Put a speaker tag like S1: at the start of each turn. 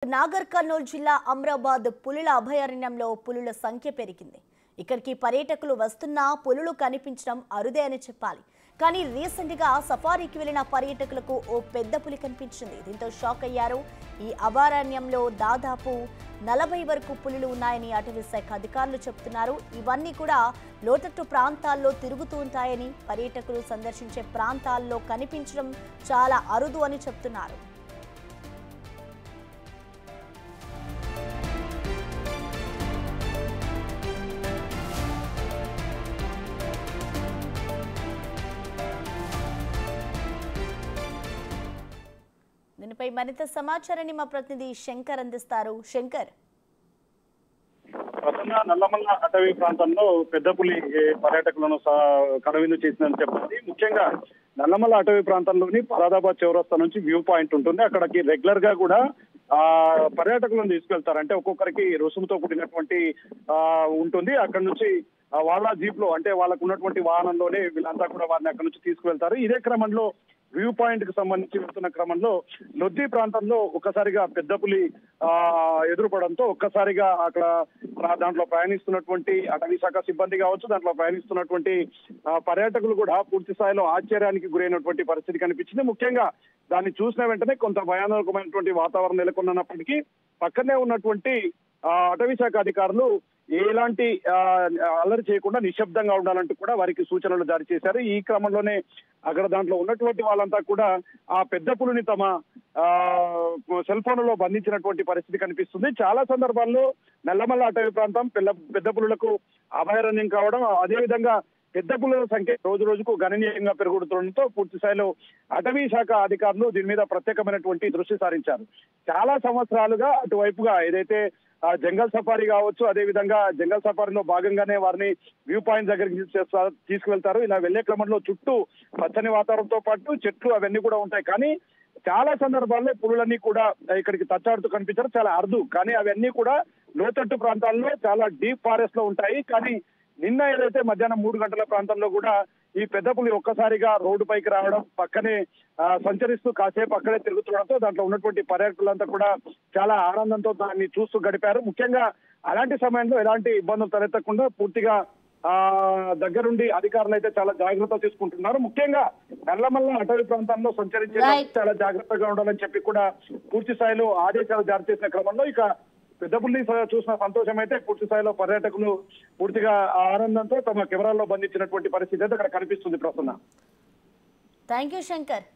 S1: నాగర్ కర్నూల్ జిల్లా అమ్రాబాద్ పులుల అభయారణ్యంలో పులుల సంఖ్య పెరిగింది. ఇక్కడికి పర్యాటకులు వస్తున్నా పులులు కనిపించడం అరుదే అని చెప్పాలి. కానీ రీసెంట్ గా సఫారీకి వెళ్లిన పర్యాటకులకు ఓ పెద్ద పులి కనిపించింది. దీంతో షాక్ అయ్యారు. ఈ అభయారణ్యంలో దాదాపు 40 వరకు పులులు ఉన్నాయని అటవీ శాఖ అధికారులు చెబుతున్నారు. ఇవన్నీ కూడా లోతట్టు ప్రాంతాల్లో తిరుగుతూ ఉంటాయని, పర్యాటకులు సందర్శించే ప్రాంతాల్లో కనిపించడం చాలా అరుదు అని చెప్తున్నారు. దీనిపై మరింత సమాచారాన్ని మా ప్రతినిధి శంకర్ అందిస్తారు. శంకర్,
S2: ప్రధానంగా నల్లమల్ల అటవీ ప్రాంతంలో పెద్ద పులి పర్యాటకులను కనువిందు చేసిందని చెప్పాలి. ముఖ్యంగా నల్లమల్ల అటవీ ప్రాంతంలోని ఫరాదాబాద్ చౌరస్తా నుంచి వ్యూ పాయింట్ ఉంటుంది. అక్కడికి రెగ్యులర్ గా కూడా పర్యాటకులను తీసుకెళ్తారు. అంటే ఒక్కొక్కరికి రుసుముతో కూడినటువంటి ఉంటుంది. అక్కడ నుంచి వాళ్ళ జీప్ లో, అంటే వాళ్ళకు ఉన్నటువంటి వాహనంలోనే వీళ్ళంతా కూడా వారిని అక్కడ నుంచి తీసుకువెళ్తారు. ఇదే క్రమంలో వ్యూ పాయింట్ కి సంబంధించి వెళ్తున్న క్రమంలో లొద్ది ప్రాంతంలో ఒక్కసారిగా పెద్ద పులి ఎదురుపడంతో ఒక్కసారిగా అక్కడ దాంట్లో ప్రయాణిస్తున్నటువంటి అటవీ శాఖ సిబ్బంది కావచ్చు, దాంట్లో ప్రయాణిస్తున్నటువంటి పర్యాటకులు కూడా పూర్తి స్థాయిలో ఆశ్చర్యానికి గురైనటువంటి పరిస్థితి కనిపించింది. ముఖ్యంగా దాన్ని చూసిన వెంటనే కొంత భయానకమైనటువంటి వాతావరణం నెలకొన్నప్పటికీ పక్కనే ఉన్నటువంటి అటవీ శాఖ అధికారులు ఎలాంటి అల్లరి చేయకుండా నిశ్శబ్దంగా ఉండాలంటూ కూడా వారికి సూచనలు జారీ చేశారు. ఈ క్రమంలోనే అక్కడ దాంట్లో ఉన్నటువంటి వాళ్ళంతా కూడా ఆ పెద్ద పులిని తమ సెల్ ఫోన్లలో బంధించినటువంటి పరిస్థితి కనిపిస్తుంది. చాలా సందర్భాల్లో నల్లమల్ల అటవీ ప్రాంతం పెద్ద పులులకు అభయారణ్యం కావడం, అదేవిధంగా పెద్ద పులుల సంఖ్య రోజు రోజుకు గణనీయంగా పెరుగుతుండటంతో పూర్తి స్థాయిలో అటవీ శాఖ అధికారులు దీని మీద ప్రత్యేకమైనటువంటి దృష్టి సారించారు. చాలా సంవత్సరాలుగా అటువైపుగా ఏదైతే జంగల్ సఫారీ కావచ్చు, అదే విధంగా జంగల్ సఫారీలో భాగంగానే వారిని వ్యూ పాయింట్ దగ్గరికి తీసుకువెళ్తారు. ఇలా వెళ్లే క్రమంలో చుట్టూ పచ్చని వాతావరణంతో పాటు చెట్లు అవన్నీ కూడా ఉంటాయి. కానీ చాలా సందర్భాల్లో పులులన్నీ కూడా ఇక్కడికి తచ్చాడుతూ కనిపించారు. చాలా అరుదు. కానీ అవన్నీ కూడా లోతట్టు ప్రాంతాల్లో చాలా డీప్ ఫారెస్ట్ లో ఉంటాయి. కానీ నిన్న ఏదైతే మధ్యాహ్నం 3 గంటల ప్రాంతంలో కూడా ఈ పెద్ద పులి ఒక్కసారిగా రోడ్డు పైకి రావడం, పక్కనే సంచరిస్తూ కాసేపు అక్కడే తిరుగుతుండడంతో దాంట్లో ఉన్నటువంటి పర్యాటకులంతా కూడా చాలా ఆనందంతో దాన్ని చూస్తూ గడిపారు. ముఖ్యంగా అలాంటి సమయంలో ఎలాంటి ఇబ్బందులు తలెత్తకుండా పూర్తిగా దగ్గరుండి అధికారులు అయితే చాలా జాగ్రత్త తీసుకుంటున్నారు. ముఖ్యంగా నల్లమల్ల అటవీ ప్రాంతాల్లో సంచరించేటప్పుడు చాలా జాగ్రత్తగా ఉండాలని చెప్పి కూడా పూర్తి స్థాయిలో ఆదేశాలు జారీ చేసిన క్రమంలో ఇక పెద్ద పులిని చూసిన సంతోషం అయితే పూర్తి స్థాయిలో పర్యాటకులు పూర్తిగా ఆనందంతో తమ కెమెరాల్లో బంధించినటువంటి పరిస్థితి అయితే అక్కడ కనిపిస్తుంది. Prasanna,
S1: thank you Shankar.